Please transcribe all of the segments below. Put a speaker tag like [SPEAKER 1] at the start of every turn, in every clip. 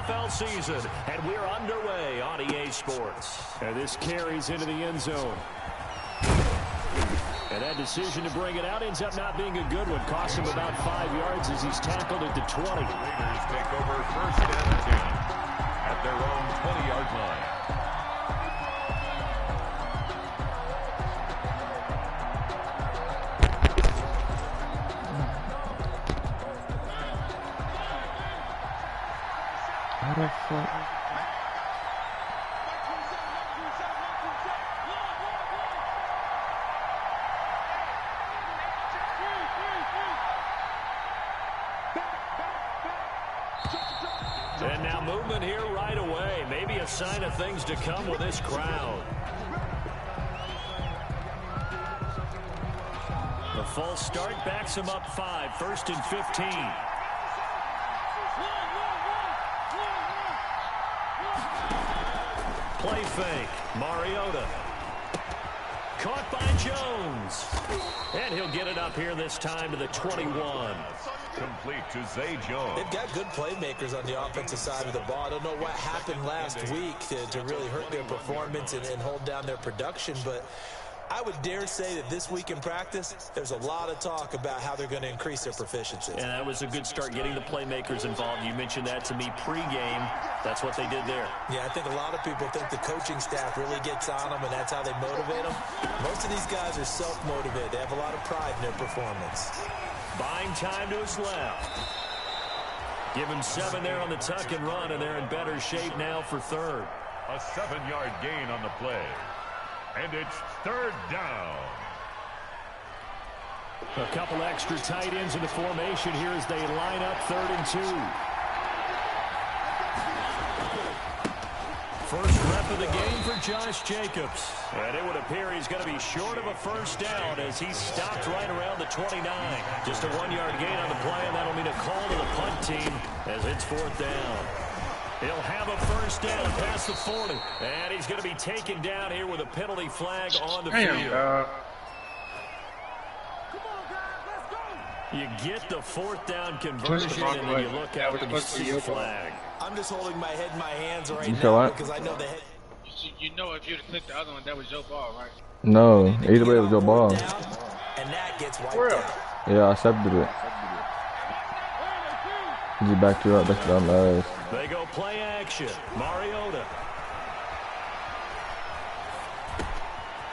[SPEAKER 1] NFL season, and we're underway on EA Sports.
[SPEAKER 2] And this carries into the end zone. And that decision to bring it out ends up not being a good one. Cost him about 5 yards as he's tackled at the 20.
[SPEAKER 3] The Raiders take over first and 10 at their own 20-yard line.
[SPEAKER 4] How the fuck?
[SPEAKER 1] And now movement here right away. Maybe a sign of things to come with this crowd. The false start backs him up 5, 1st and 15. Play fake. Mariota. Caught by Jones. And he'll get it up here this time to the 21.
[SPEAKER 3] Complete to Zay Jones.
[SPEAKER 5] They've got good playmakers on the offensive side of the ball. I don't know what happened last week to really hurt their performance and hold down their production, but I would dare say that this week in practice, there's a lot of talk about how they're going to increase their proficiency.
[SPEAKER 1] And that was a good start, getting the playmakers involved. You mentioned that to me pregame. That's what they did there.
[SPEAKER 5] Yeah, I think a lot of people think the coaching staff really gets on them, and that's how they motivate them. Most of these guys are self-motivated. They have a lot of pride in their performance.
[SPEAKER 1] Buying time to his left. Give him 7 there on the tuck and run, and they're in better shape now for 3rd.
[SPEAKER 3] A 7-yard gain on the play. And it's 3rd down.
[SPEAKER 2] A couple extra tight ends in the formation here as they line up 3rd and 2.
[SPEAKER 1] First rep of the game for Josh Jacobs. And it would appear he's going to be short of a first down as he stopped right around the 29. Just a 1-yard gain on the play, and that'll mean a call to the punt team as it's 4th down. He'll have a first down past the 40. And he's going to be taken down here with a penalty flag on the field. You get the 4th down conversion, and then you look out and you see a flag.
[SPEAKER 5] I'm just holding my head in my hands right now because I know the head.
[SPEAKER 6] You know, if you'd have clicked the other one, that was your ball, right?
[SPEAKER 4] No, either way it was your ball.
[SPEAKER 5] And that gets wiped out.
[SPEAKER 4] Yeah, I accepted it. He backed you up. That's the last.
[SPEAKER 1] They go play action. Mariota.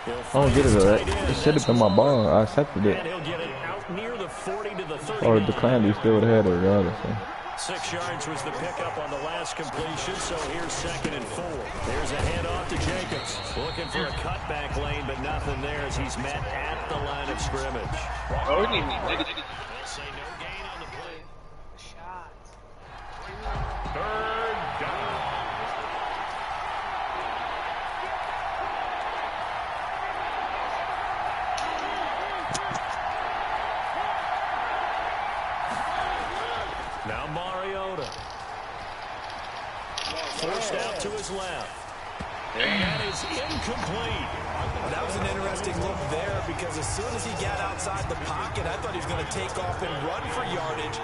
[SPEAKER 4] I don't get it though. It should have been my ball. I accepted it.
[SPEAKER 1] And he'll get it out near the 40 to the 30.
[SPEAKER 4] Or declined, he still would have had it regardless. So.
[SPEAKER 1] 6 yards was the pickup on the last completion, so here's 2nd and 4. There's a handoff to Jacobs. Looking for a cutback lane, but nothing there as he's met at the line of scrimmage.
[SPEAKER 6] Oh, he
[SPEAKER 1] They'll say no gain on the play.
[SPEAKER 3] 3rd down.
[SPEAKER 1] Now Mariota. Forced out to his left. And that is incomplete.
[SPEAKER 5] That was an interesting look there because as soon as he got outside the pocket, I thought he was going to take off and run for yardage.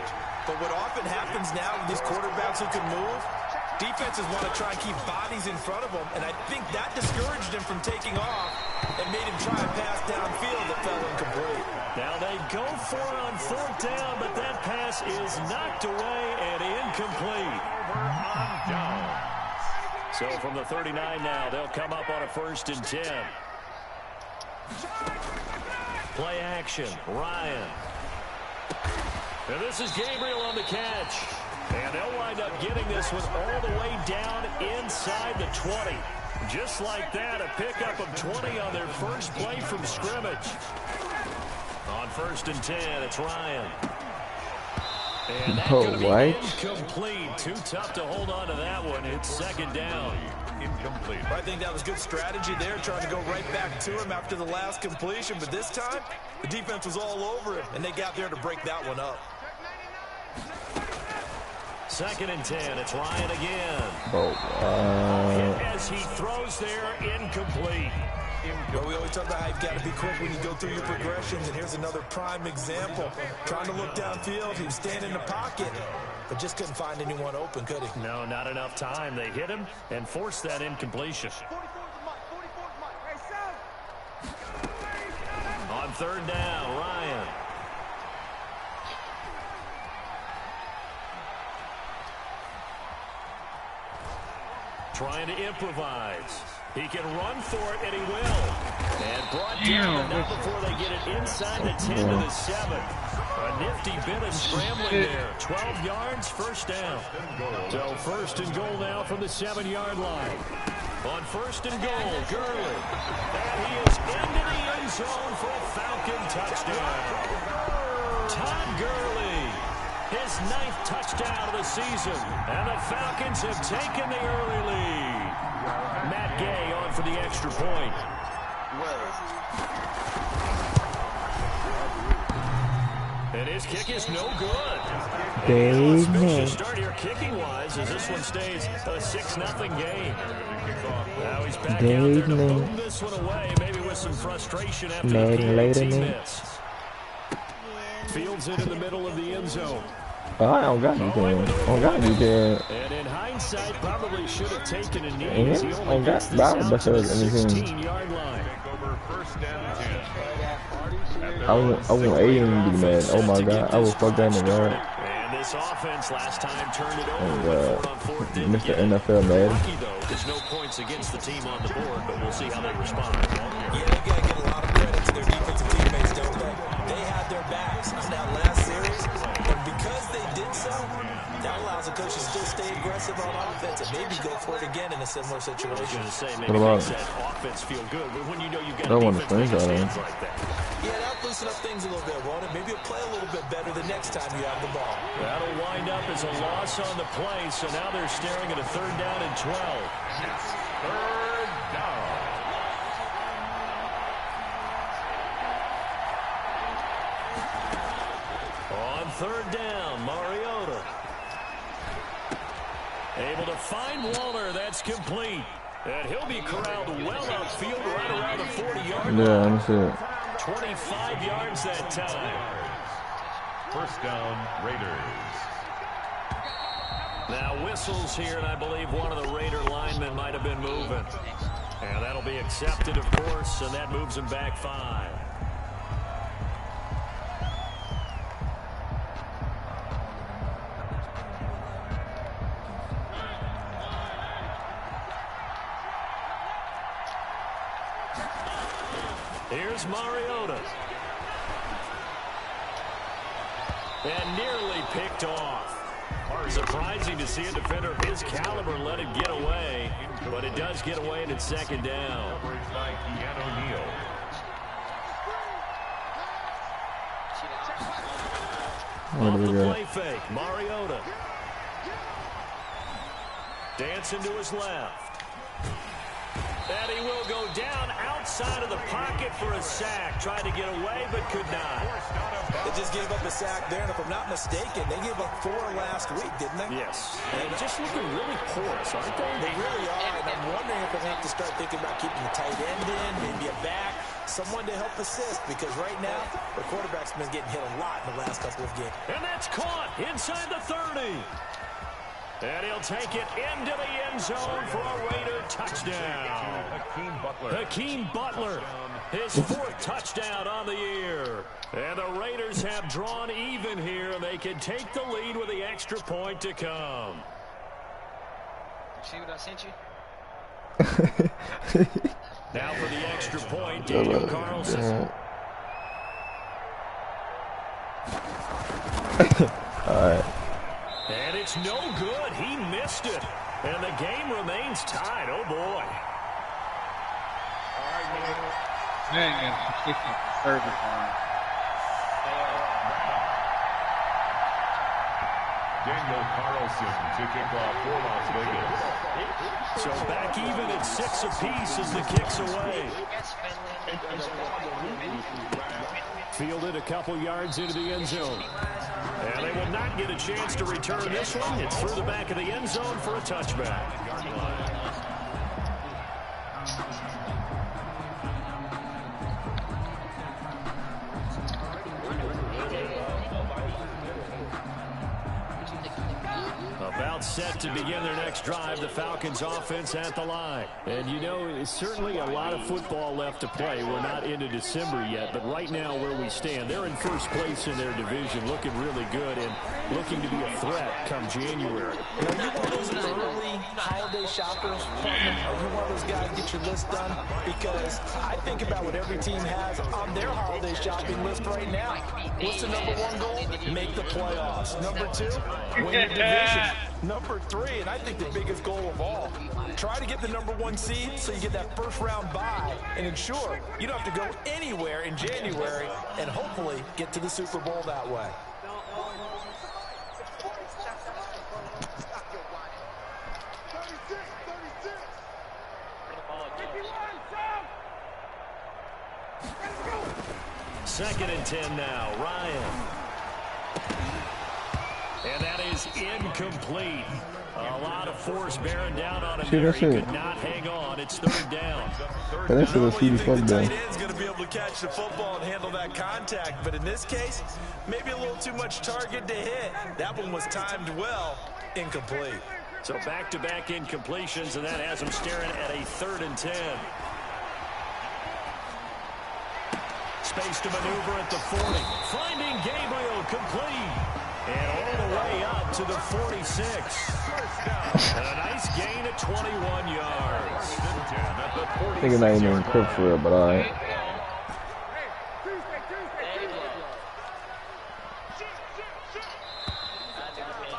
[SPEAKER 5] But what often happens now with these quarterbacks who can move, defenses want to try and keep bodies in front of them, and I think that discouraged him from taking off and made him try and pass downfield that fell incomplete.
[SPEAKER 1] Now they go for it on 4th down, but that pass is knocked away and incomplete.
[SPEAKER 3] On down.
[SPEAKER 1] So from the 39 now, they'll come up on a 1st and 10. Play action, Ryan. And this is Gabriel on the catch. And they'll wind up getting this one all the way down inside the 20. Just like that, a pickup of 20 on their first play from scrimmage. On 1st and 10, it's Ryan. And that's going to be incomplete. Too tough to hold on to that one. It's 2nd down.
[SPEAKER 3] Incomplete.
[SPEAKER 5] I think that was good strategy there, trying to go right back to him after the last completion. But this time, the defense was all over him, and they got there to break that one up.
[SPEAKER 1] 2nd and 10. It's Ryan again.
[SPEAKER 4] Bro,
[SPEAKER 1] Hit as he throws there, incomplete.
[SPEAKER 5] Well, we always talk about how you've got to be quick when you go through your progressions, and here's another prime example. Trying to look downfield, he was standing in the pocket, but just couldn't find anyone open, could he?
[SPEAKER 1] No, not enough time. They hit him and forced that incompletion. On 3rd down, Ryan. Trying to improvise. He can run for it, and he will. And brought down, but not before they get it inside the 10 to the 7. A nifty bit of scrambling there. 12 yards, 1st down.
[SPEAKER 2] So 1st and goal now from the 7-yard line.
[SPEAKER 1] On 1st and goal, Gurley. And he is into the end zone for a Falcon touchdown. Todd Gurley, his 9th touchdown of the season. And the Falcons have taken the early lead. Matt Gay on for the extra point. And his kick is no good. A suspicious start here kicking-wise as this one stays a 6-0 game. Now he's back out there to boom this one away, maybe with some frustration after the PAT miss.
[SPEAKER 2] Fields it in the middle of the end zone.
[SPEAKER 4] I don't got you there. I don't got you there.
[SPEAKER 2] And in hindsight, probably should have taken a knee.
[SPEAKER 4] I don't got that.
[SPEAKER 2] 16-yard line.
[SPEAKER 4] I want Aiden to be mad. Oh my God, I will fuck that in the yard.
[SPEAKER 1] And this offense last time turned it over.
[SPEAKER 4] Mr. NFL mad.
[SPEAKER 1] Lucky though, there's no points against the team on the board, but we'll see how they respond.
[SPEAKER 5] Yeah, they got to give a lot of credit to their defensive teammates, don't they? They had their backs on that last series, and because they did so, that allows the coach to still stay aggressive on offense and maybe go for it again in a similar situation.
[SPEAKER 1] Maybe makes that offense feel good, but when you know you've got a defense that stands like that.
[SPEAKER 5] Yeah, that'll loosen up things a little bit, won't it? Maybe you'll play a little bit better the next time you have the ball.
[SPEAKER 1] That'll wind up as a loss on the play, so now they're staring at a 3rd down and 12.
[SPEAKER 3] 3rd down.
[SPEAKER 1] On 3rd down, Mariota. Able to find Waller. That's complete. And he'll be corralled well upfield right around the 40-yard line.
[SPEAKER 4] Yeah, that's it.
[SPEAKER 1] 25 yards that time.
[SPEAKER 3] 1st down, Raiders.
[SPEAKER 1] Now whistles here, and I believe one of the Raider linemen might have been moving. And that'll be accepted, of course, and that moves him back 5. Here's Mariota. And nearly picked off. Surprising to see a defender of his caliber let it get away, but it does get away and it's 2nd down. Off the play fake, Mariota. Dancing to his left. And he will go down outside of the pocket for a sack. Tried to get away, but could not.
[SPEAKER 5] They just gave up a sack there, and if I'm not mistaken, they gave up 4 last week, didn't they?
[SPEAKER 1] Yes. And just looking really porous, aren't they?
[SPEAKER 5] They really are, and I'm wondering if they have to start thinking about keeping the tight end in, maybe a back, someone to help assist, because right now, the quarterback's been getting hit a lot in the last couple of games.
[SPEAKER 1] And that's caught inside the 30. And he'll take it into the end zone for a Raider touchdown. Hakeem Butler, his 4th touchdown on the year. And the Raiders have drawn even here. They can take the lead with the extra point to come.
[SPEAKER 6] See what I sent you?
[SPEAKER 1] Now for the extra point, Daniel Carlson.
[SPEAKER 4] All right.
[SPEAKER 1] And it's no good. He missed it. And the game remains tied. Oh, boy.
[SPEAKER 6] Man, service line.
[SPEAKER 3] Daniel Carlson to kick off for Las Vegas.
[SPEAKER 1] So back even at 6 apiece as the kick's away.
[SPEAKER 2] Fielded a couple yards into the end zone. And they will not get a chance to return this one. It's through the back of the end zone for a touchback. About set to begin their next drive, the Falcons offense at the line. And you know, it's certainly a lot of football left to play. We're not into December yet, but right now where we stand, they're in first place in their division, looking really good and looking to be a threat come January.
[SPEAKER 5] You know, you one of those early holiday shoppers, partner? Are you one of those guys get your list done? Because I think about what every team has on their holiday shopping list right now. What's the number one goal? Make the playoffs. Number two, win your division. Number three, and I think the biggest goal of all, try to get the number one seed so you get that first round bye and ensure you don't have to go anywhere in January and hopefully get to the Super Bowl that way.
[SPEAKER 2] Second and 10 now, Ryan. And that is incomplete. A lot of force bearing down on him there. He could not hang on. It's third down.
[SPEAKER 4] That's a CD fuck down.
[SPEAKER 5] Tight end's going to be able to catch the football and handle that contact. But in this case, maybe a little too much target to hit. That one was timed well. Incomplete.
[SPEAKER 2] So back-to-back incompletions, and that has him staring at a 3rd and 10. Space to maneuver at the 40. Finding Gabriel complete. And all the way up to the 46. And a nice gain at 21 yards.
[SPEAKER 4] I think it not even quick for it, but all right.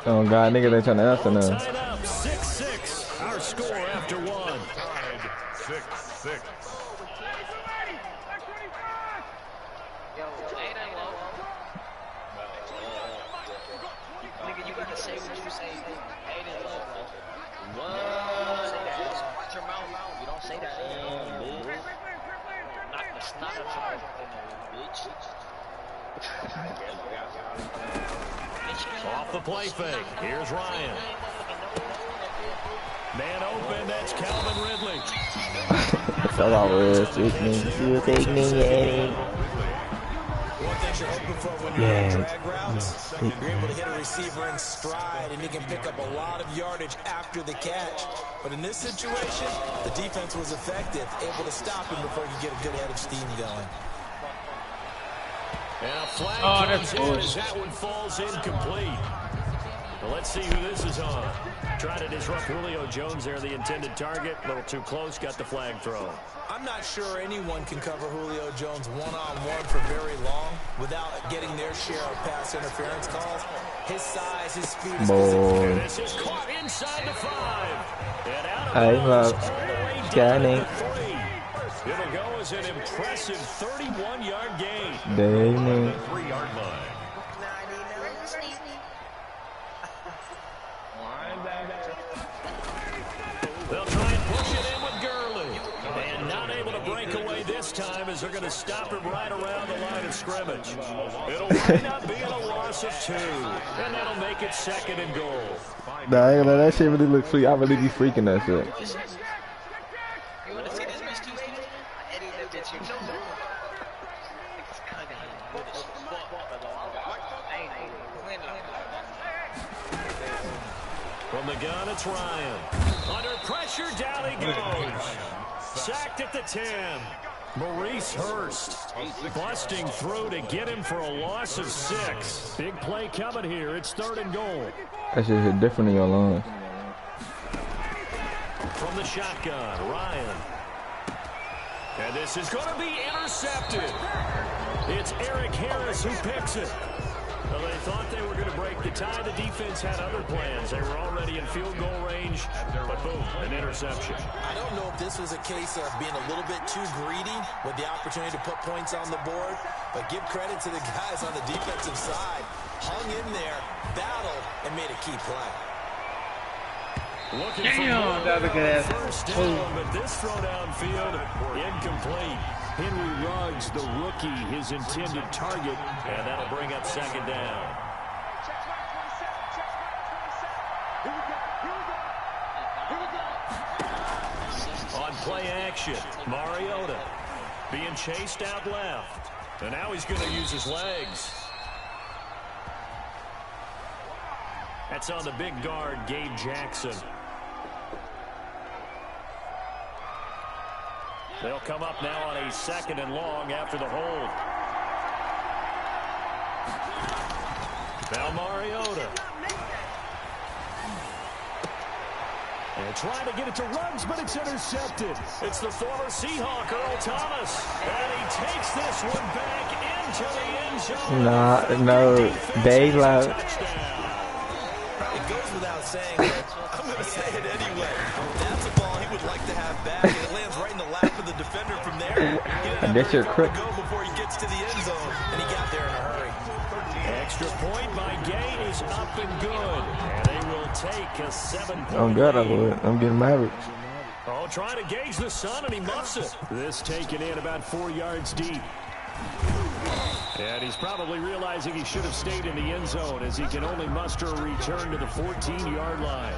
[SPEAKER 4] Oh, God, nigga, they trying to answer now.
[SPEAKER 2] Tied up, 6-6. Our score after one.
[SPEAKER 3] Tied 6-6.
[SPEAKER 2] Off the play fake. Here's Ryan. Man open. That's Calvin Ridley.
[SPEAKER 4] That's all it is. Take me, Eddie.
[SPEAKER 5] One thing you're hoping for when you're on drag routes, you're able to hit a receiver in stride, and he can pick up a lot of yardage after the catch. But in this situation, the defense was effective, able to stop him before he could get a good head of steam going.
[SPEAKER 2] And a flag comes in as that one falls incomplete. Well, let's see who this is on. Trying to disrupt Julio Jones there, the intended target. A little too close, got the flag thrown.
[SPEAKER 5] I'm not sure anyone can cover Julio Jones one-on-one for very long without getting their share of pass interference calls. His size, his speed is
[SPEAKER 2] and this is caught inside the 5. And out of bounds all the way down to the 3. It'll go as an impressive 31-yard gain.
[SPEAKER 4] Dang.
[SPEAKER 3] On the 3-yard line.
[SPEAKER 2] They'll try and push it in with Gurley. And not able to break away this time as they're going to stop him right around the line of scrimmage. It'll wind up being a loss of 2. And that'll make it 2nd and goal.
[SPEAKER 4] Nah, that shit really look free. I really be freaking that shit.
[SPEAKER 6] You want to see this bitch too? I edit that bitch, you know.
[SPEAKER 2] From the gun, it's Ryan. Under pressure, down he goes. Sacked at the 10. Maurice Hurst busting through to get him for a loss of 6. Big play coming here. It's 3rd and goal.
[SPEAKER 4] That shit hit different in your line.
[SPEAKER 2] From the shotgun, Ryan. And this is going to be intercepted. It's Eric Harris who picks it. Well, they thought they were going to break the tie. The defense had other plans. They were already in field goal range, but boom, an interception.
[SPEAKER 5] I don't know if this was a case of being a little bit too greedy with the opportunity to put points on the board, but give credit to the guys on the defensive side. Hung in there, battled, and made a key play.
[SPEAKER 2] Looking for first down, but this throw downfield incomplete. Henry Ruggs, the rookie, his intended target, and that'll bring up 2nd down.
[SPEAKER 1] play action. Mariota being chased out left. And now he's going to use his legs. That's on the big guard, Gabe Jackson. They'll come up now on a 2nd and long after the hold. Now Mariota. And trying to get it to Ruggs, but it's intercepted. It's the former Seahawk, Earl Thomas. And he takes this one back into the end zone.
[SPEAKER 4] No, Dave Loud.
[SPEAKER 5] It goes without saying, but I'm going to say it anyway. That's a ball he would like to have back. And it lands right in the lap of the defender from there. He didn't have very far to go before he gets to the end zone, and he got there in a hurry.
[SPEAKER 1] Extra point by Gay is up and good. And they will take a 7-point
[SPEAKER 4] I'm good, I would. I'm getting Mavericks.
[SPEAKER 1] Oh, trying to gauge the sun, and he muffs it. This taken in about 4 yards deep. And he's probably realizing he should have stayed in the end zone as he can only muster a return to the 14-yard line.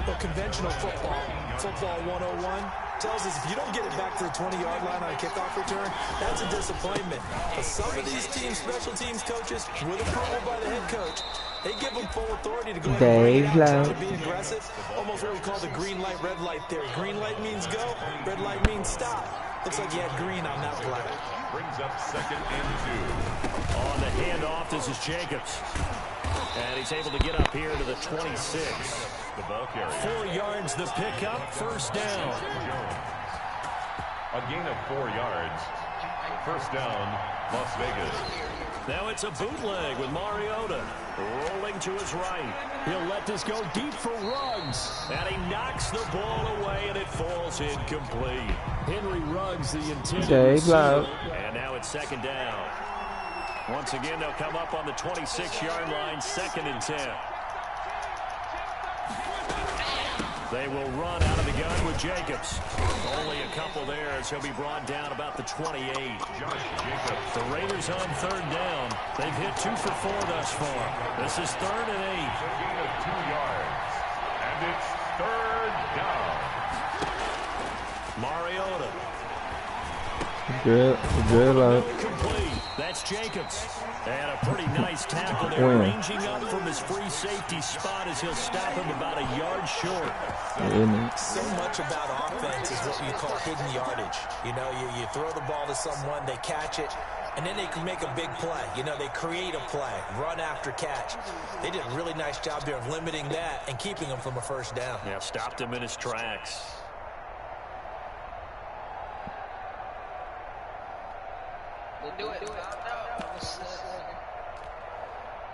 [SPEAKER 5] Well, conventional football 101, tells us if you don't get it back to the 20-yard line on a kickoff return, that's a disappointment. But some of these teams, special teams coaches, with approval by the head coach, they give them full authority to go ahead and bring it out, to be aggressive. Almost what we call the green light, red light theory. Green light means go, red light means stop. Looks like you had green on that play.
[SPEAKER 3] Brings up 2nd and 2.
[SPEAKER 1] On the handoff, this is Jacobs. And he's able to get up here to the 26.
[SPEAKER 3] The ball carrier.
[SPEAKER 1] 4 yards the pickup, first down.
[SPEAKER 3] A gain of 4 yards. First down, Las Vegas.
[SPEAKER 1] Now it's a bootleg with Mariota rolling to his right. He'll let this go deep for Ruggs. And he knocks the ball away, and it falls incomplete. Henry Ruggs, the intended receiver. And now it's 2nd down. Once again, they'll come up on the 26-yard line, 2nd and 10. They will run out of the gun with Jacobs. Only a couple there as he'll be brought down about the 28. The Raiders on 3rd down. They've hit 2 for 4 thus far. This is 3rd and 8.
[SPEAKER 3] A gain of 2 yards. And it's 3rd down.
[SPEAKER 1] Mariota.
[SPEAKER 4] Good.
[SPEAKER 1] Complete. That's Jacobs. And a pretty nice tackle there, ranging up from his free safety spot as he'll stop him about a yard short.
[SPEAKER 5] So much about offense is what you call hidden yardage. You know, you throw the ball to someone, they catch it, and then they can make a big play. You know, they create a play, run after catch. They did a really nice job there of limiting that and keeping him from a first down.
[SPEAKER 1] Yeah, stopped him in his tracks.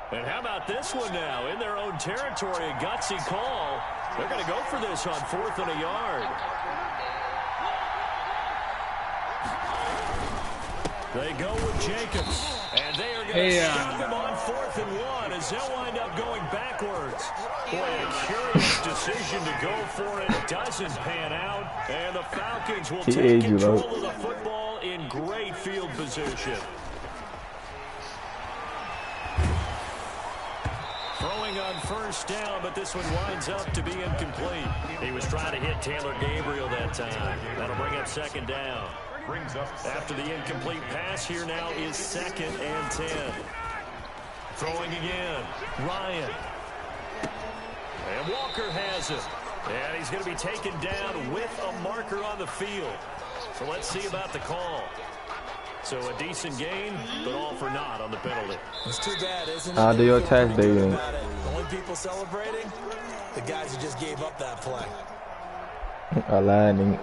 [SPEAKER 1] And how about this one now? In their own territory, a gutsy call. They're going to go for this on 4th and a yard. They go with Jacobs. And they are going to stop him on 4th and 1 as they'll wind up going backwards. Boy, a curious decision to go for it. Doesn't pan out. And the Falcons will take control of the football in great field position. Throwing on 1st down, but this one winds up to be incomplete. He was trying to hit Taylor Gabriel that time. That'll bring up 2nd down. After the incomplete pass, here now is 2nd and 10. Throwing again, Ryan. And Walker has it. And he's going to be taken down with a marker on the field. So let's see about the call. So a decent gain, but all for naught on the penalty.
[SPEAKER 5] It's too bad, isn't it?
[SPEAKER 4] I'll do your tax day.
[SPEAKER 5] The only people celebrating, the guys who just gave up that play.
[SPEAKER 4] Aligning.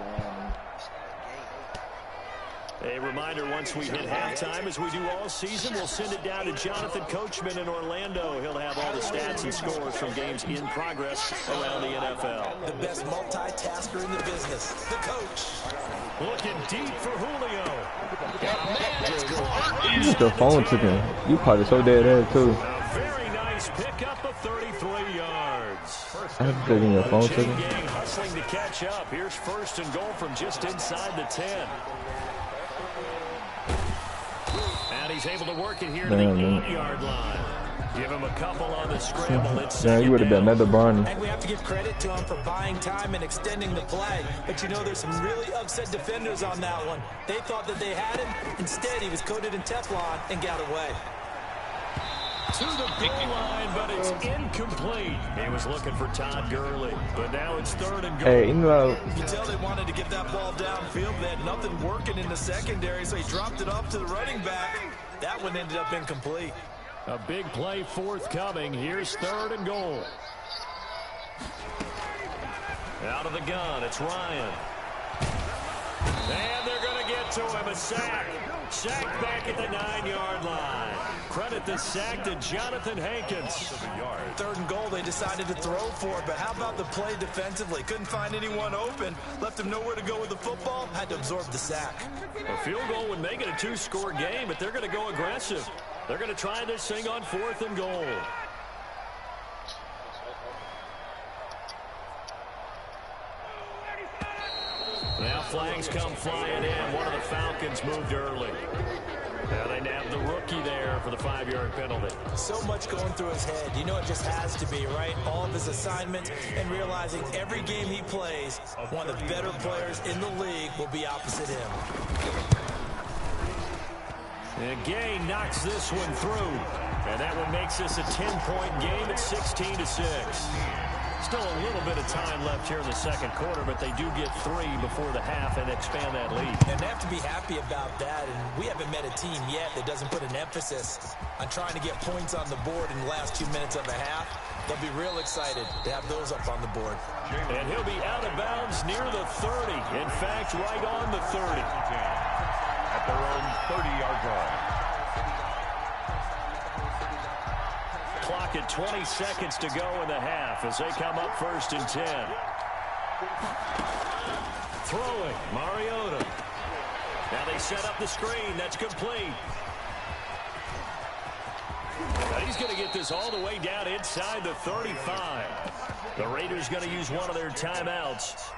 [SPEAKER 1] A reminder, once we hit halftime, as we do all season, we'll send it down to Jonathan Coachman in Orlando. He'll have all the stats and scores from games in progress around the NFL.
[SPEAKER 5] The best multitasker in the business, the coach.
[SPEAKER 1] Looking deep for Julio.
[SPEAKER 4] The phone took him. You probably so dead ass too.
[SPEAKER 1] A very nice pickup of 33 yards.
[SPEAKER 4] I have to take your phone took him.
[SPEAKER 1] Gang hustling to catch up. Here's 1st and goal from just inside the 10. And he's able to work it here to the 8-yard line. Give him a couple on the scramble. It's
[SPEAKER 4] Yeah, you would have been another Barney.
[SPEAKER 5] And we have to give credit to him for buying time and extending the play. But you know, there's some really upset defenders on that one. They thought that they had him. Instead, he was coated in Teflon and got away.
[SPEAKER 1] To the goal line, but it's incomplete. He was looking for Todd Gurley, but now it's 3rd and goal.
[SPEAKER 4] Hey, you know.
[SPEAKER 5] You can tell they wanted to get that ball downfield. They had nothing working in the secondary, so he dropped it off to the running back. That one ended up incomplete.
[SPEAKER 1] A big play forthcoming. Here's 3rd and goal. Out of the gun, it's Ryan. And they're going to get to him. A sack. Sack back at the 9-yard line. Credit the sack to Jonathan Hankins.
[SPEAKER 5] 3rd and goal, they decided to throw for it, but how about the play defensively? Couldn't find anyone open, left him nowhere to go with the football, had to absorb the sack.
[SPEAKER 1] A field goal would make it a 2-score game, but they're going to go aggressive. They're going to try this thing on 4th and goal. Now flags come flying in. One of the Falcons moved early. Now they nab the rookie there for the 5-yard penalty.
[SPEAKER 5] So much going through his head. You know it just has to be, right? All of his assignments and realizing every game he plays, one of the better players in the league will be opposite him.
[SPEAKER 1] And Gay knocks this one through. And that one makes this a 10-point game at 16-6. Still a little bit of time left here in the second quarter, but they do get 3 before the half and expand that lead.
[SPEAKER 5] And they have to be happy about that. And we haven't met a team yet that doesn't put an emphasis on trying to get points on the board in the last 2 minutes of a half. They'll be real excited to have those up on the board.
[SPEAKER 1] And he'll be out of bounds near the 30. In fact, right on the 30.
[SPEAKER 3] At their own 30-yard line.
[SPEAKER 1] Clock at 20 seconds to go in the half as they come up 1st and 10. Throwing, Mariota. Now they set up the screen. That's complete. Now he's going to get this all the way down inside the 35. The Raiders going to use one of their timeouts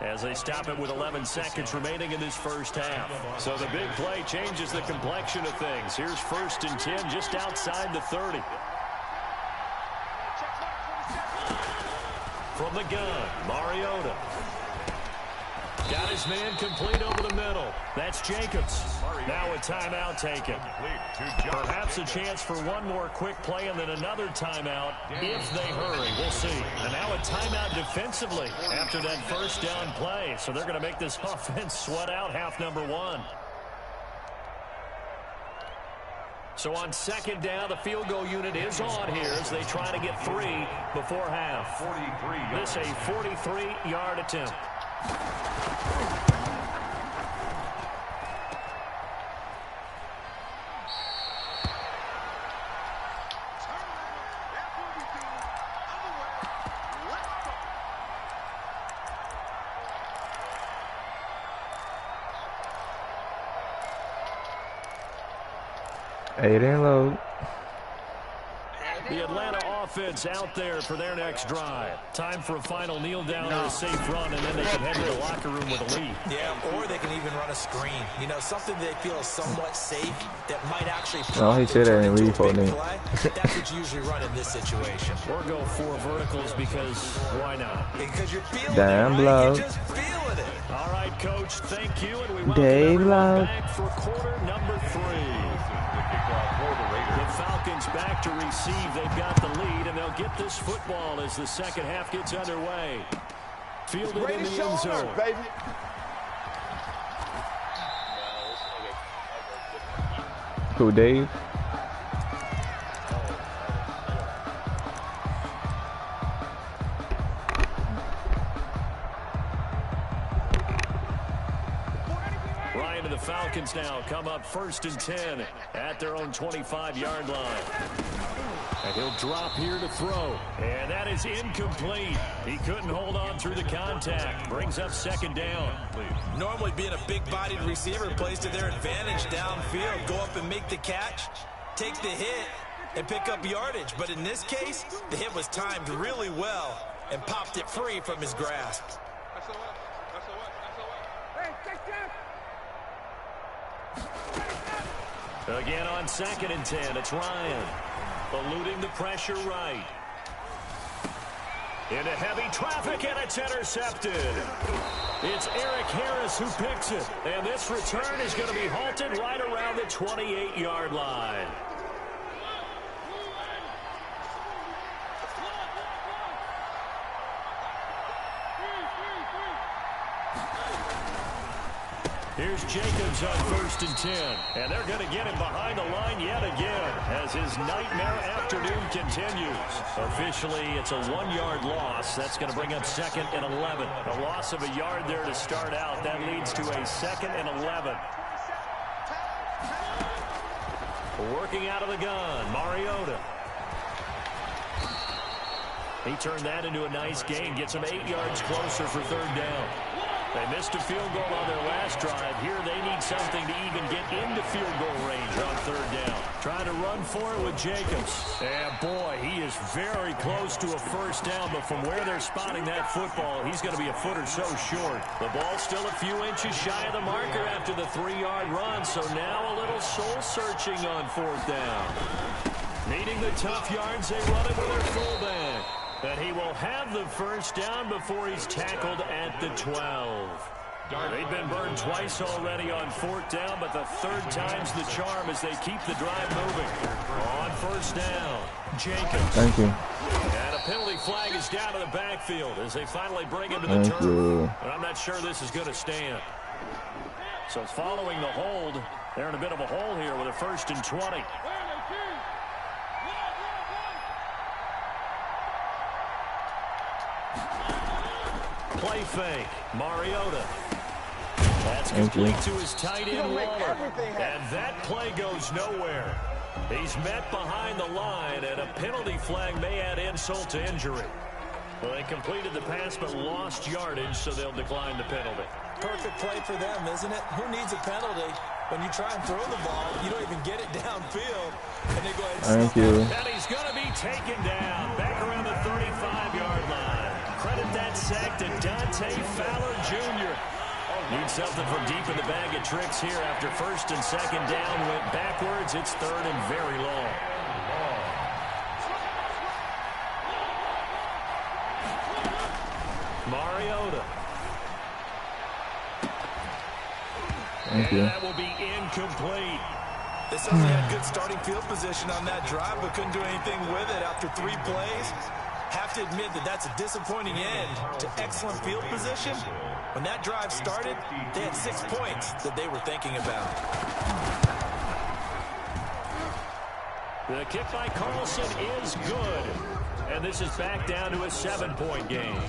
[SPEAKER 1] as they stop it with 11 seconds remaining in this first half. So the big play changes the complexion of things. Here's 1st and 10 just outside the 30. From the gun, Mariota. Got his man complete over the middle. That's Jacobs. Now a timeout taken. Perhaps a chance for one more quick play and then another timeout if they hurry. We'll see. And now a timeout defensively after that 1st down play. So they're going to make this offense sweat out half number 1. So on 2nd down, the field goal unit is on here as they try to get 3 before half. This a 43-yard attempt.
[SPEAKER 4] Eight and low.
[SPEAKER 1] The Atlanta offense out there for their next drive. Time for a final kneel down or a safe run, and then they can head to the locker room with a lead.
[SPEAKER 5] Yeah, or they can even run a screen. You know, something they feel is somewhat safe that might actually
[SPEAKER 4] No, he said that and leave for me.
[SPEAKER 5] That's what you usually run in this situation.
[SPEAKER 1] Or go 4 verticals because why not?
[SPEAKER 5] Because you're feeling
[SPEAKER 4] Damn
[SPEAKER 5] it, right?
[SPEAKER 4] blow.
[SPEAKER 5] You're just feeling it.
[SPEAKER 1] All right, Coach, thank you, and we welcome
[SPEAKER 4] Dave
[SPEAKER 1] everyone
[SPEAKER 4] Love.
[SPEAKER 1] back for quarter number 3. The Falcons back to receive. They've got the lead, and they'll get this football as the second half gets underway. Fielded in the end zone.
[SPEAKER 7] Baby.
[SPEAKER 4] Who, Dave?
[SPEAKER 1] Ryan and the Falcons now come up 1st and 10 at their own 25-yard line. And he'll drop here to throw. And that is incomplete. He couldn't hold on through the contact. Brings up 2nd down.
[SPEAKER 5] Normally being a big-bodied receiver plays to their advantage downfield. Go up and make the catch, take the hit, and pick up yardage. But in this case, the hit was timed really well and popped it free from his grasp.
[SPEAKER 1] Again on 2nd and 10, it's Ryan. eluding the pressure right. Into heavy traffic, and it's intercepted. It's Eric Harris who picks it. And this return is going to be halted right around the 28-yard line. Here's Jacobs on 1st and 10. And they're going to get him behind the line yet again as his nightmare afternoon continues. Officially, it's a 1-yard loss. That's going to bring up 2nd and 11. A loss of a yard there to start out. That leads to a 2nd and 11. Working out of the gun, Mariota. He turned that into a nice gain. Gets him 8 yards closer for 3rd down. They missed a field goal on their last drive. Here they need something to even get into field goal range on 3rd down. Trying to run for it with Jacobs. And boy, he is very close to a 1st down, but from where they're spotting that football, he's going to be a foot or so short. The ball's still a few inches shy of the marker after the 3-yard run, so now a little soul-searching on 4th down. Needing the tough yards, they run it with their fullback. And he will have the 1st down before he's tackled at the 12. They've been burned twice already on 4th down, but the 3rd time's the charm as they keep the drive moving. On 1st down, Jacobs.
[SPEAKER 4] Thank you.
[SPEAKER 1] And a penalty flag is down to the backfield as they finally bring him to the turf. And I'm not sure this is going to stand. So following the hold, they're in a bit of a hole here with a 1st and 20. Play fake, Mariota. That's complete to his tight end, Waller. And that play goes nowhere. He's met behind the line, and a penalty flag may add insult to injury. Well, they completed the pass but lost yardage, so they'll decline the penalty.
[SPEAKER 5] Perfect play for them, isn't it? Who needs a penalty? When you try and throw the ball, you don't even get it downfield, and they go ahead and
[SPEAKER 4] Thank you.
[SPEAKER 1] And he's going to be taken down back around the 35-yard line. Credit that sack to Dante Fowler Jr. Needs something from deep in the bag of tricks here after 1st and 2nd down went backwards. It's 3rd and very long. Mariota.
[SPEAKER 4] Thank you.
[SPEAKER 1] And that will be incomplete.
[SPEAKER 5] They certainly had good starting field position on that drive, but couldn't do anything with it after 3 plays. Have to admit that that's a disappointing end to excellent field position. When that drive started, they had 6 points that they were thinking about.
[SPEAKER 1] The kick by Carlson is good. And this is back down to a 7-point game.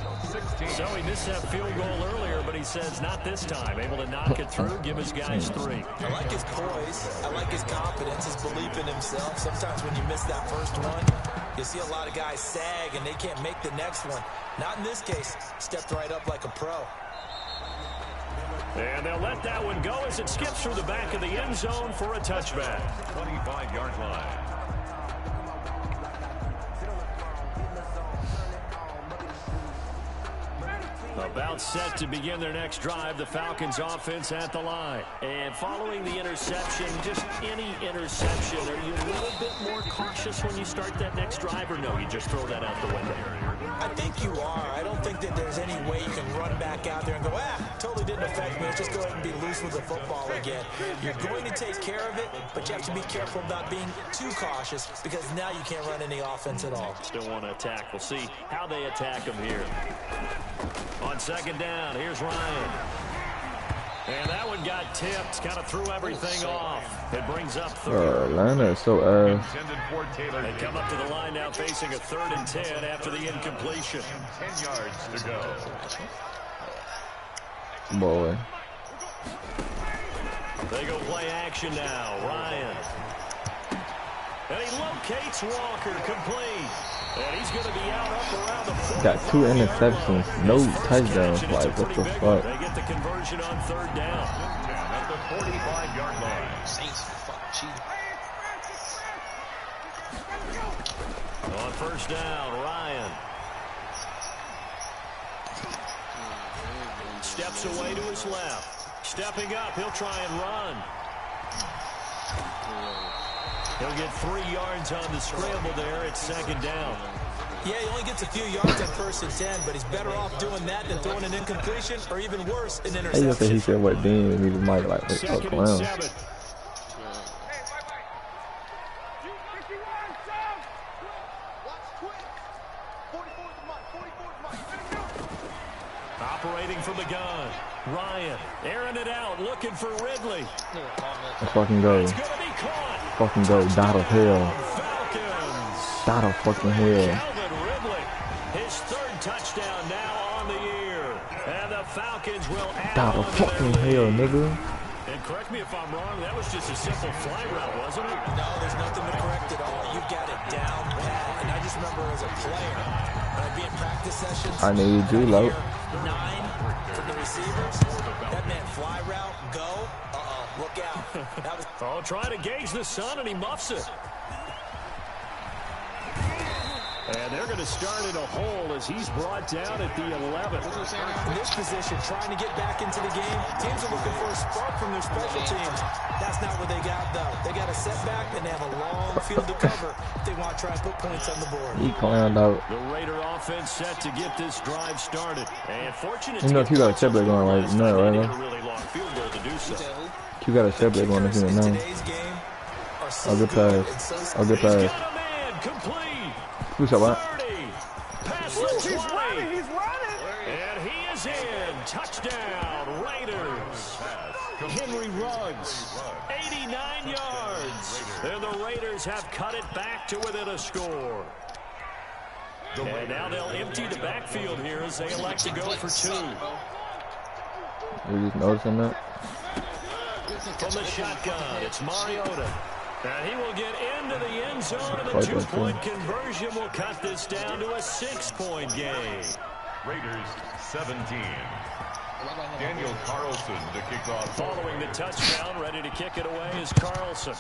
[SPEAKER 1] So he missed that field goal earlier, but he says not this time. Able to knock it through, give his guys 3.
[SPEAKER 5] I like his poise. I like his confidence, his belief in himself. Sometimes when you miss that first one, you see a lot of guys sag and they can't make the next one. Not in this case. Stepped right up like a pro.
[SPEAKER 1] And they'll let that one go as it skips through the back of the end zone for a touchback.
[SPEAKER 3] 25-yard line.
[SPEAKER 1] About set to begin their next drive, the Falcons offense at the line. And following the interception, just any interception, are you a little bit more cautious when you start that next drive, or no, you just throw that out the window?
[SPEAKER 5] I think you are. I don't think that there's any way you can run back out there and go, totally didn't affect me. Let's just go ahead and be loose with the football again. You're going to take care of it, but you have to be careful about being too cautious because now you can't run any offense at all.
[SPEAKER 1] Still want to attack. We'll see how they attack them here. On 2nd down, here's Ryan. And that one got tipped, kind of threw everything off. It brings up 3rd.
[SPEAKER 4] Atlanta is so ass.
[SPEAKER 1] They come up to the line now facing a 3rd and 10 after the incompletion.
[SPEAKER 3] 10 yards to go.
[SPEAKER 4] Boy.
[SPEAKER 1] They go play action now. Ryan. And he locates Walker, complete. And he's going to be out up around the 40.
[SPEAKER 4] Got 2 interceptions, no touchdowns. Like, what the fuck?
[SPEAKER 1] They get the conversion on 3rd down.
[SPEAKER 3] At the 45-yard line.
[SPEAKER 6] Saints, fuck, cheating.
[SPEAKER 1] On 1st down, Ryan. Steps away to his left. Stepping up, he'll try and run. He'll get 3 yards on the scramble there. It's second down.
[SPEAKER 5] Yeah, he only gets a few yards on 1st and 10, but he's better off doing that than throwing an incompletion or even worse, an interception.
[SPEAKER 4] Hey, you say he said what then and he was Mike like, wait,
[SPEAKER 1] Second
[SPEAKER 4] oh,
[SPEAKER 1] and
[SPEAKER 4] clown.
[SPEAKER 1] 7. Operating from the gun. Ryan airing it out, looking for Ridley.
[SPEAKER 4] Let's fucking go.
[SPEAKER 1] It's gonna be caught.
[SPEAKER 4] Fucking go. Dot of hell.
[SPEAKER 1] Falcons.
[SPEAKER 4] Dot of fucking hell.
[SPEAKER 1] Calvin Ridley, his 3rd touchdown now on the year. And the Falcons will add
[SPEAKER 4] Dot
[SPEAKER 1] on
[SPEAKER 4] of
[SPEAKER 1] to their
[SPEAKER 4] fucking
[SPEAKER 1] lead.
[SPEAKER 4] hell, nigga.
[SPEAKER 1] And correct me if I'm wrong, that was just a simple fly route, wasn't it?
[SPEAKER 5] No, there's nothing to correct at all. You got it down pat. And I just remember as a player, when I'd be in practice sessions,
[SPEAKER 4] I need you, low.
[SPEAKER 5] 9 from the receivers. That meant fly route, go. Look out. That was
[SPEAKER 1] Oh, trying to gauge the sun, and he muffs it. And they're going to start in a hole as he's brought down at the 11.
[SPEAKER 5] in this position, trying to get back into the game. Teams are looking for a spark from their special teams. That's not what they got, though. They got a setback, and they have a long field to cover if they want to try and put points on the board.
[SPEAKER 4] He clowned out.
[SPEAKER 1] The Raider offense set to get this drive started. And fortunate
[SPEAKER 4] You know,
[SPEAKER 1] to
[SPEAKER 4] if you got a setback going right now, right
[SPEAKER 1] get
[SPEAKER 4] now.
[SPEAKER 1] a really long field goal to do so.
[SPEAKER 4] You got a setback going
[SPEAKER 5] Kickers
[SPEAKER 4] right
[SPEAKER 5] in
[SPEAKER 4] now.
[SPEAKER 5] today's game are so
[SPEAKER 4] A good
[SPEAKER 5] good
[SPEAKER 4] pass.
[SPEAKER 5] and so
[SPEAKER 4] A good
[SPEAKER 1] He's
[SPEAKER 4] pass.
[SPEAKER 1] got a man complete.
[SPEAKER 4] Who's up, what?
[SPEAKER 1] 30. Past the 20. He's running. And he is in. Touchdown, Raiders. Henry Ruggs, 89 yards. And the Raiders have cut it back to within a score. And now they'll empty the backfield here as they elect to go for 2.
[SPEAKER 4] You just noticing that?
[SPEAKER 1] From the shotgun, it's Mariota. And he will get into the end zone, and the
[SPEAKER 4] Quite that
[SPEAKER 1] 2-point conversion will cut this down to a 6-point game.
[SPEAKER 3] Raiders 17. Daniel Carlson to kick off.
[SPEAKER 1] Following the touchdown, ready to kick it away is Carlson.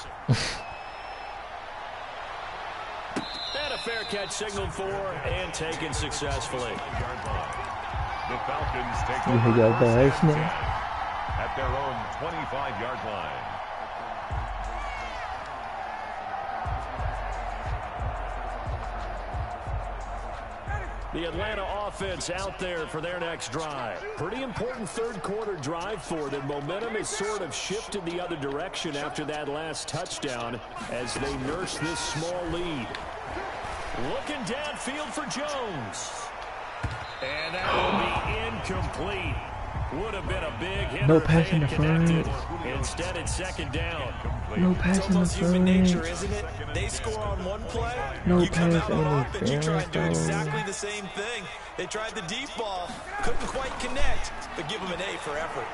[SPEAKER 1] And a fair catch signaled for and taken successfully.
[SPEAKER 3] The Falcons take
[SPEAKER 4] You
[SPEAKER 3] over
[SPEAKER 4] got
[SPEAKER 3] first
[SPEAKER 4] that,
[SPEAKER 3] and
[SPEAKER 4] isn't
[SPEAKER 3] 10
[SPEAKER 4] it?
[SPEAKER 3] at their own 25-yard line.
[SPEAKER 1] The Atlanta offense out there for their next drive. Pretty important third-quarter drive for them. Momentum has sort of shifted the other direction after that last touchdown as they nurse this small lead. Looking downfield for Jones. And that will be incomplete. Would have been a big hit.
[SPEAKER 4] No pass interference.
[SPEAKER 1] Instead, it's second down.
[SPEAKER 4] No
[SPEAKER 5] It's
[SPEAKER 4] pass
[SPEAKER 5] almost human nature,
[SPEAKER 4] interference.
[SPEAKER 5] isn't it? They score on one play,
[SPEAKER 4] No
[SPEAKER 5] you come out
[SPEAKER 4] pass
[SPEAKER 5] on offense, you try and do
[SPEAKER 4] interference,
[SPEAKER 5] exactly the same thing. They tried the deep ball, couldn't quite connect, but give them an A for effort.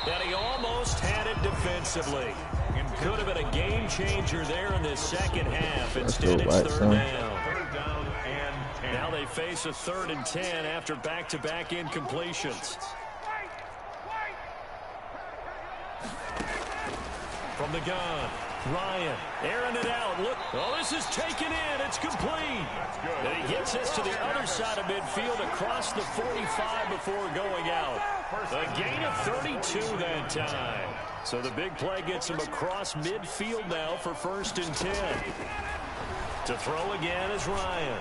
[SPEAKER 1] And he almost had it defensively. Could have been a game changer there in this second half. Instead, it's
[SPEAKER 4] right,
[SPEAKER 1] third
[SPEAKER 4] son.
[SPEAKER 1] down.
[SPEAKER 3] Third down and 10.
[SPEAKER 1] Now they face a 3rd and 10 after back-to-back incompletions. From the gun, Ryan airing it out. Look, oh, this is taken in. It's complete. And he gets this to the other side of midfield across the 45 before going out. A gain of 32 that time. So the big play gets him across midfield now for 1st and 10. To throw again is Ryan.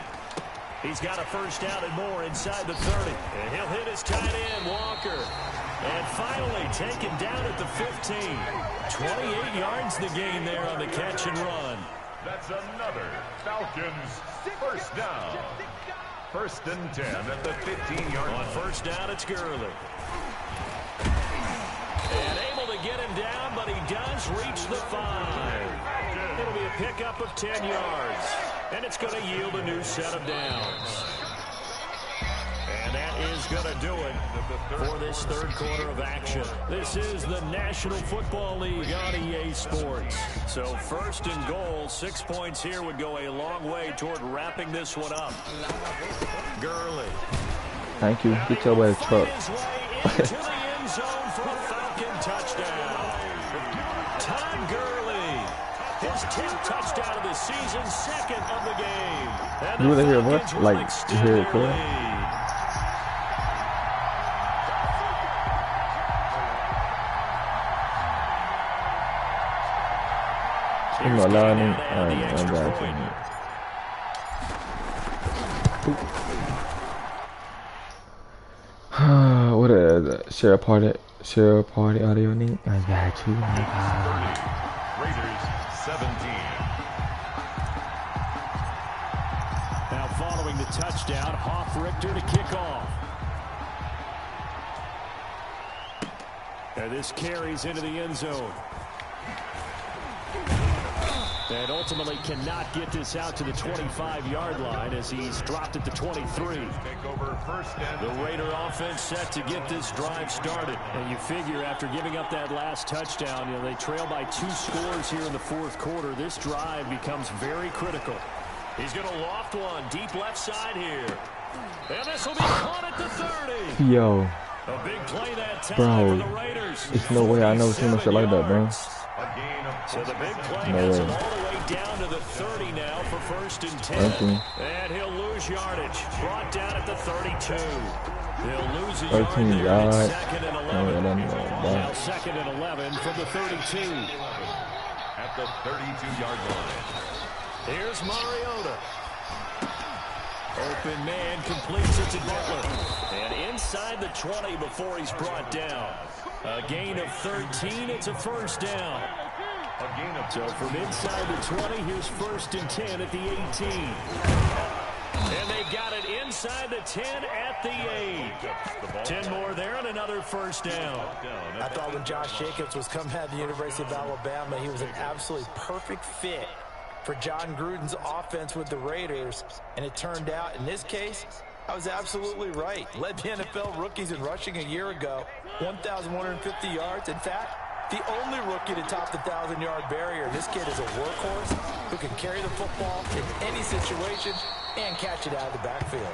[SPEAKER 1] He's got a first down and more inside the 30. And he'll hit his tight end, Walker. And finally taken down at the 15. 28 yards the gain there on the catch and run.
[SPEAKER 3] That's another Falcons first down. 1st and 10 at the 15-yard line.
[SPEAKER 1] On first down, it's Gurley. And able to get him down, but he does reach the 5. It'll be a pickup of 10 yards. And it's going to yield a new set of downs. And that is going to do it for this third quarter of action. This is the National Football League on EA Sports. So 1st and goal, 6 points here would go a long way toward wrapping this one up. Gurley.
[SPEAKER 4] Thank you. Get your way to truck.
[SPEAKER 1] His way into the end zone for a Falcon touchdown. Todd Gurley, his 10th touchdown of the season, 2nd of the game. And
[SPEAKER 4] You really hear
[SPEAKER 1] Falcons
[SPEAKER 4] what?
[SPEAKER 1] will
[SPEAKER 4] Like, you
[SPEAKER 1] extend
[SPEAKER 4] hear it
[SPEAKER 1] their
[SPEAKER 4] clear?
[SPEAKER 1] lead.
[SPEAKER 4] I'm not learning. I got you. What is it? Share party audio link. I got you.
[SPEAKER 3] Raiders 17.
[SPEAKER 2] Now following the touchdown, Hoff-Richter to kick off. And this carries into the end zone. And ultimately cannot get this out to the 25-yard line as he's dropped at the 23.
[SPEAKER 3] Take over first and
[SPEAKER 2] The Raider offense set to get this drive started. And you figure after giving up that last touchdown, they trail by 2 scores here in the fourth quarter. This drive becomes very critical. He's going to loft one deep left side here. And this will be caught at the 30.
[SPEAKER 4] Yo.
[SPEAKER 2] A big play that time
[SPEAKER 4] Bro,
[SPEAKER 2] for the Raiders.
[SPEAKER 4] there's no way I never seen no shit like that, bro.
[SPEAKER 2] So the big play
[SPEAKER 4] No
[SPEAKER 2] has
[SPEAKER 4] way.
[SPEAKER 2] him all the way down to the 30 now for first and 10. And he'll lose yardage. Brought down at the 32. He'll lose a yard
[SPEAKER 4] 13
[SPEAKER 2] there
[SPEAKER 4] yards.
[SPEAKER 2] at second and 11.
[SPEAKER 4] No.
[SPEAKER 2] Now second and 11 from the 32.
[SPEAKER 3] at the 32-yard line.
[SPEAKER 2] Here's Mariota. Open man completes it to Butler. And inside the 20 before he's brought down. A gain of 13. It's a first down. So from inside the 20, here's first and 10 at the 18. And they got it inside the 10 at the 8. 10 more there and another first down.
[SPEAKER 5] I thought when Josh Jacobs was coming out of the University of Alabama, he was an absolutely perfect fit for John Gruden's offense with the Raiders. And it turned out, in this case, I was absolutely right. Led the NFL rookies in rushing a year ago, 1,150 yards. In fact, the only rookie to top the 1,000-yard barrier. This kid is a workhorse who can carry the football in any situation and catch it out of the backfield.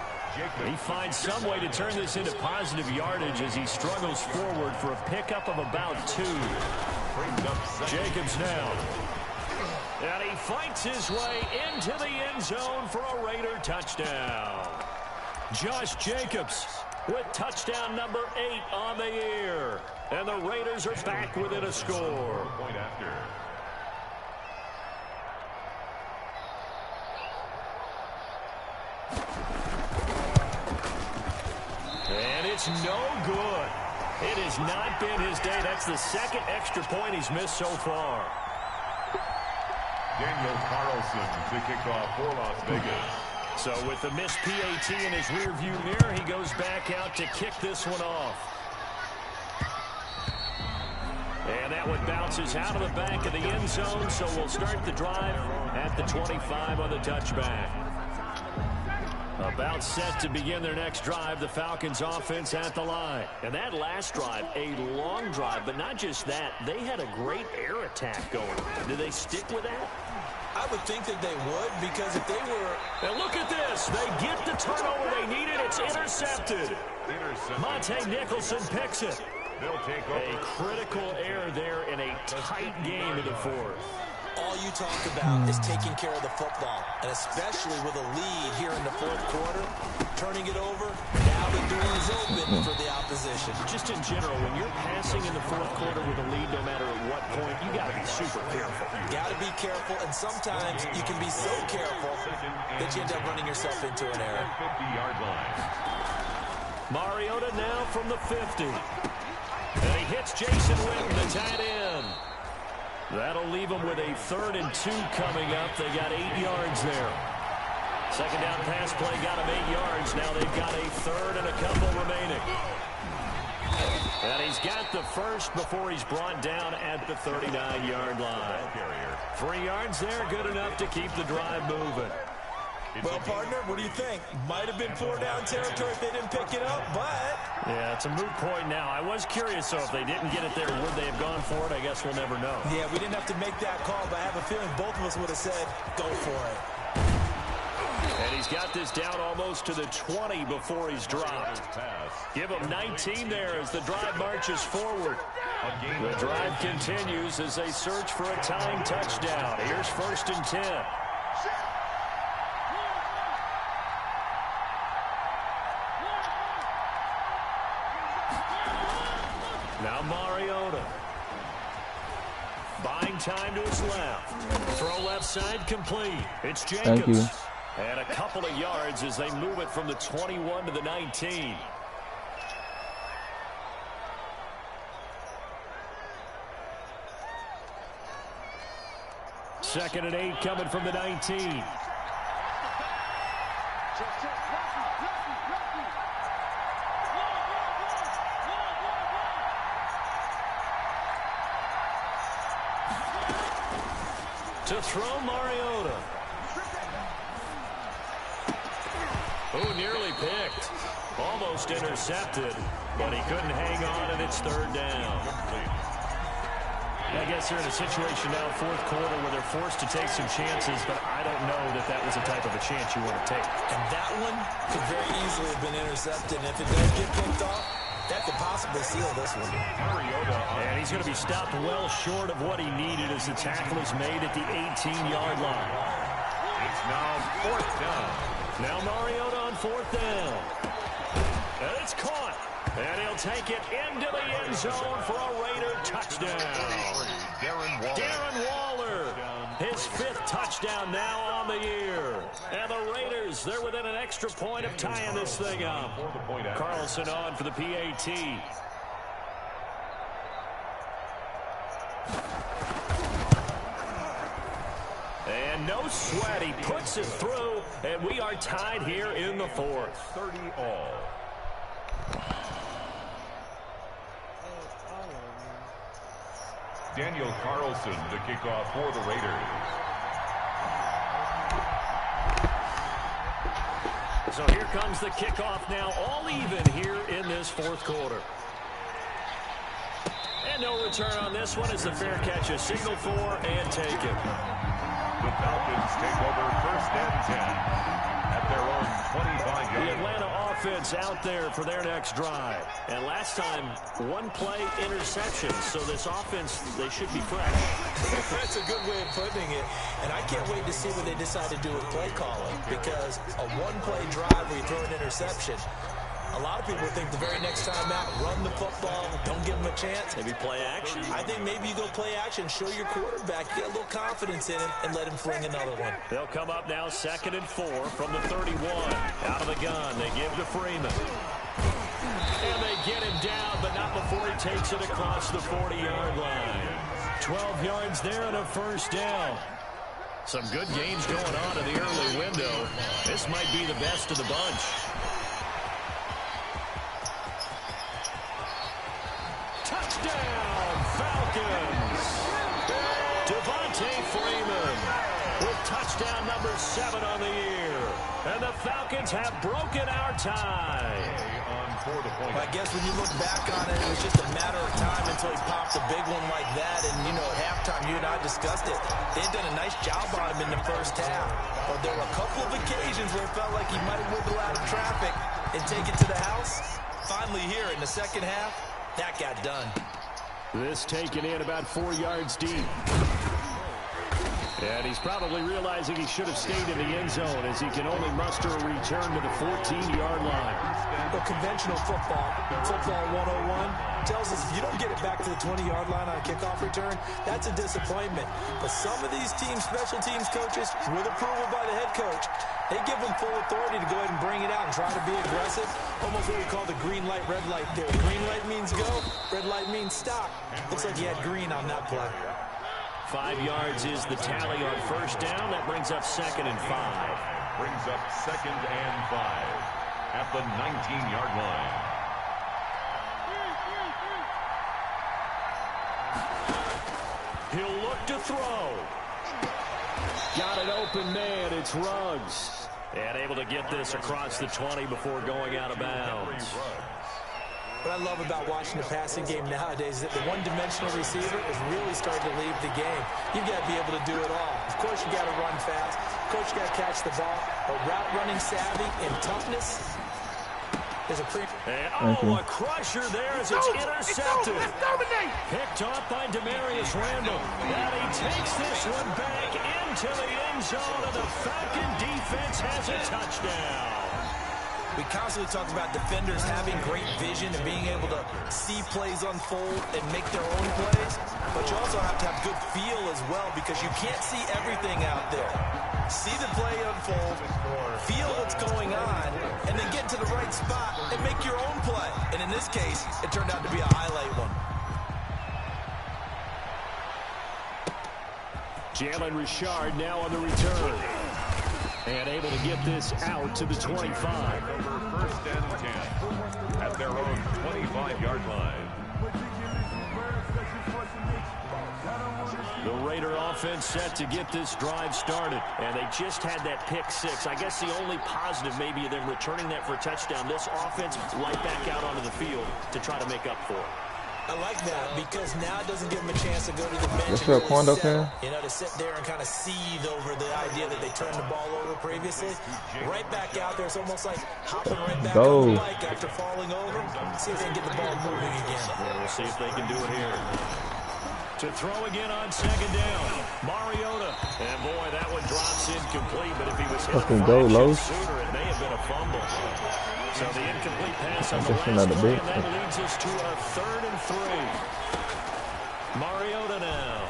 [SPEAKER 2] He finds some way to turn this into positive yardage as he struggles forward for a pickup of about 2. Jacobs now. And he fights his way into the end zone for a Raider touchdown. Josh Jacobs with touchdown number 8 on the year. And the Raiders are back within a score.
[SPEAKER 3] Point after.
[SPEAKER 2] And it's no good. It has not been his day. That's the second extra point he's missed so far.
[SPEAKER 3] Daniel Carlson to kick off for Las Vegas.
[SPEAKER 2] So with the missed PAT in his rearview mirror, he goes back out to kick this one off. And that one bounces out of the back of the end zone, so we'll start the drive at the 25 on the touchback. About set to begin their next drive, the Falcons offense at the line. And that last drive, a long drive, but not just that. They had a great air attack going. Did they stick with that?
[SPEAKER 5] I would think that they would, because if they were...
[SPEAKER 2] And look at this. They get the turnover they needed. It's intercepted. Monte Nicholson picks it.
[SPEAKER 3] They'll take over.
[SPEAKER 2] A critical error there in a tight game in the fourth.
[SPEAKER 5] All you talk about is taking care of the football, and especially with a lead here in the fourth quarter, turning it over, now the door is open for the opposition.
[SPEAKER 2] Just in general, when you're passing in the fourth quarter with a lead, no matter at what point, you got to be super careful.
[SPEAKER 5] Got to be careful, and sometimes you can be so careful that you end up running yourself into an error.
[SPEAKER 3] 50-yard line.
[SPEAKER 2] Mariota now from the 50. And he hits Jason Witten, the tight end. That'll leave them with a 3rd and 2 coming up. They got 8 yards there. Second down pass play got them 8 yards. Now they've got a 3rd and a couple remaining. And he's got the first before he's brought down at the 39-yard line. 3 yards there, good enough to keep the drive moving.
[SPEAKER 5] Well, partner, what do you think? Might have been 4-down territory if they didn't pick it up, but...
[SPEAKER 2] Yeah, it's a moot point now. I was curious, so if they didn't get it there, would they have gone for it? I guess we'll never know.
[SPEAKER 5] Yeah, we didn't have to make that call, but I have a feeling both of us would have said, go for it.
[SPEAKER 2] And he's got this down almost to the 20 before he's dropped. Give him 19 there as the drive marches forward. The drive continues as they search for a tying touchdown. Here's first and 10. Now Mariota. Buying
[SPEAKER 1] time to his left. Throw left side complete. It's Jacobs.
[SPEAKER 4] Thank you.
[SPEAKER 1] And a couple of yards as they move it from the 21 to the 19. Second and 8 coming from the 19. To throw Mariota. Who nearly picked. Almost intercepted, but he couldn't hang on, and it's third down. I guess they're in a situation now, fourth quarter, where they're forced to take some chances, but I don't know that that was the type of a chance you want to take.
[SPEAKER 5] And that one could very easily have been intercepted. And if it does get picked off, that could possibly seal this one.
[SPEAKER 1] And he's going to be stopped well short of what he needed as the tackle is made at the 18-yard line.
[SPEAKER 3] It's now fourth down.
[SPEAKER 1] Now Mariota on fourth down. And it's caught. And he'll take it into the end zone for a Raider touchdown. Darren Waller, his fifth touchdown now on the year. And the Raiders, they're within an extra point of tying this thing up. Carlson on for the PAT. And no sweat, he puts it through, and we are tied here in the fourth.
[SPEAKER 3] 30 all. Daniel Carlson, the kickoff for the Raiders.
[SPEAKER 1] So here comes the kickoff now, all even here in this fourth quarter. And no return on this one as the fair catch is signaled for and taken.
[SPEAKER 3] The Falcons take over first and 10 at their own 25 yards.
[SPEAKER 1] The Atlanta offense out there for their next drive. And last time, one play interception. So this offense, they should be fresh.
[SPEAKER 5] That's a good way of putting it. And I can't wait to see what they decide to do with play calling. Because a one-play drive where you throw an interception, a lot of people think the very next time out, run the football, don't give them a chance.
[SPEAKER 1] Maybe play action.
[SPEAKER 5] I think maybe you go play action, show your quarterback, get a little confidence in him, and let him fling another one.
[SPEAKER 1] They'll come up now 2nd and 4 from the 31. Out of the gun, they give to Freeman. And they get him down, but not before he takes it across the 40-yard line. 12 yards there and a first down. Some good games going on in the early window. This might be the best of the bunch. Touchdown, Falcons! Devontae Freeman with touchdown number 7 on the year. And the Falcons have broken our tie.
[SPEAKER 5] I guess when you look back on it, it was just a matter of time until he popped a big one like that. And, you know, at halftime, you and I discussed it. They'd done a nice job on him in the first half. But there were a couple of occasions where it felt like he might wiggle out of traffic and take it to the house. Finally here in the second half, that got done.
[SPEAKER 1] This taken in about 4 yards deep. And he's probably realizing he should have stayed in the end zone as he can only muster a return to the 14-yard line.
[SPEAKER 5] Well, conventional football 101, tells us if you don't get it back to the 20-yard line on a kickoff return, that's a disappointment. But some of these teams, special teams coaches, with approval by the head coach, they give them full authority to go ahead and bring it out and try to be aggressive. Almost what we call the green light, red light theory. Green light means go, red light means stop. Looks like he had green on that play.
[SPEAKER 1] 5 yards is the tally on first down. That brings up 2nd and 5.
[SPEAKER 3] Brings up 2nd and 5 at the 19-yard line.
[SPEAKER 1] He'll look to throw. Got an open man. It's Ruggs. And able to get this across the 20 before going out of bounds.
[SPEAKER 5] What I love about watching the passing game nowadays is that the one-dimensional receiver is really starting to leave the game. You've got to be able to do it all. Of course, you got to run fast. Of course, you got to catch the ball. But route running savvy and toughness is a pre.
[SPEAKER 1] And a crusher there as it's intercepted. Picked off by Demarius Randall. And he takes this one back into the end zone, and the Falcon defense has a touchdown.
[SPEAKER 5] We constantly talk about defenders having great vision and being able to see plays unfold and make their own plays, but you also have to have good feel as well because you can't see everything out there. See the play unfold, feel what's going on, and then get to the right spot and make your own play. And in this case, it turned out to be a highlight one.
[SPEAKER 2] Jalen Richard now on the return. And able to get this out to the 25.
[SPEAKER 3] Over 1st and 10 at their own 25-yard line.
[SPEAKER 2] The Raider offense set to get this drive started. And they just had that pick 6. I guess the only positive maybe of them returning that for a touchdown. This offense right back out onto the field to try to make up for it.
[SPEAKER 5] I like that because now it doesn't give them a chance to go to the bench
[SPEAKER 4] That's
[SPEAKER 5] and
[SPEAKER 4] what Quando can.
[SPEAKER 5] you know, to sit there and kind of seethe over the idea that they turned the ball over previously. Right back out there, it's almost like hopping right back on the bike after falling over. See if they can get the ball moving again.
[SPEAKER 2] We'll see if they can do it here. To throw again on 2nd down, Mariota. And boy, that one drops incomplete, but if he was hit sooner, it may have been a fumble. So the incomplete pass on the last play, and that leads us to a 3rd and 3. Mariota now.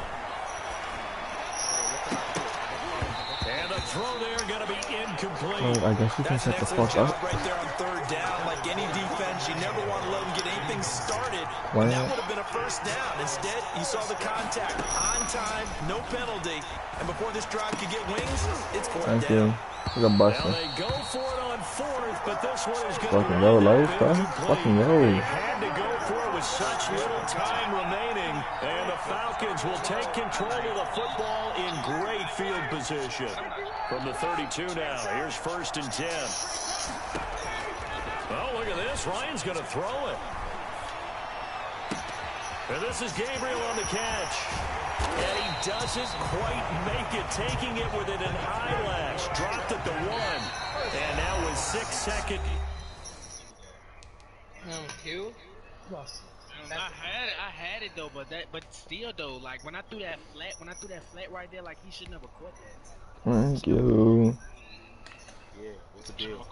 [SPEAKER 2] And the throw there going to be incomplete.
[SPEAKER 4] I guess you can set the fuck up.
[SPEAKER 5] Right there on 3rd down. Like any defense, you never want to let them get anything started.
[SPEAKER 4] Why
[SPEAKER 5] That
[SPEAKER 4] not?
[SPEAKER 5] would have been a 1st down. Instead, you saw the contact on time, no penalty. And before this drive could get wings, it's 4th
[SPEAKER 4] Thank
[SPEAKER 5] down.
[SPEAKER 4] you. Look at
[SPEAKER 2] Now
[SPEAKER 4] Buster.
[SPEAKER 2] they go for it on 4th, but this one is going
[SPEAKER 4] Fucking
[SPEAKER 2] to
[SPEAKER 4] go,
[SPEAKER 2] be
[SPEAKER 4] Lowe's, bro.
[SPEAKER 2] incomplete.
[SPEAKER 4] Fucking go.
[SPEAKER 2] They had to go for it with such little time remaining, and the Falcons will take control of the football in great field position. From the 32 now, here's 1st and 10. Oh, look at this. Ryan's going to throw it. And this is Gabriel on the catch. And he doesn't quite make it, taking it within an eyelash. Dropped at the 1. And now with 6 seconds.
[SPEAKER 6] Two?
[SPEAKER 7] I had it though, but still though, like when I threw that flat right there, like he should never caught that.
[SPEAKER 4] Thank you.
[SPEAKER 7] Yeah, what's the deal?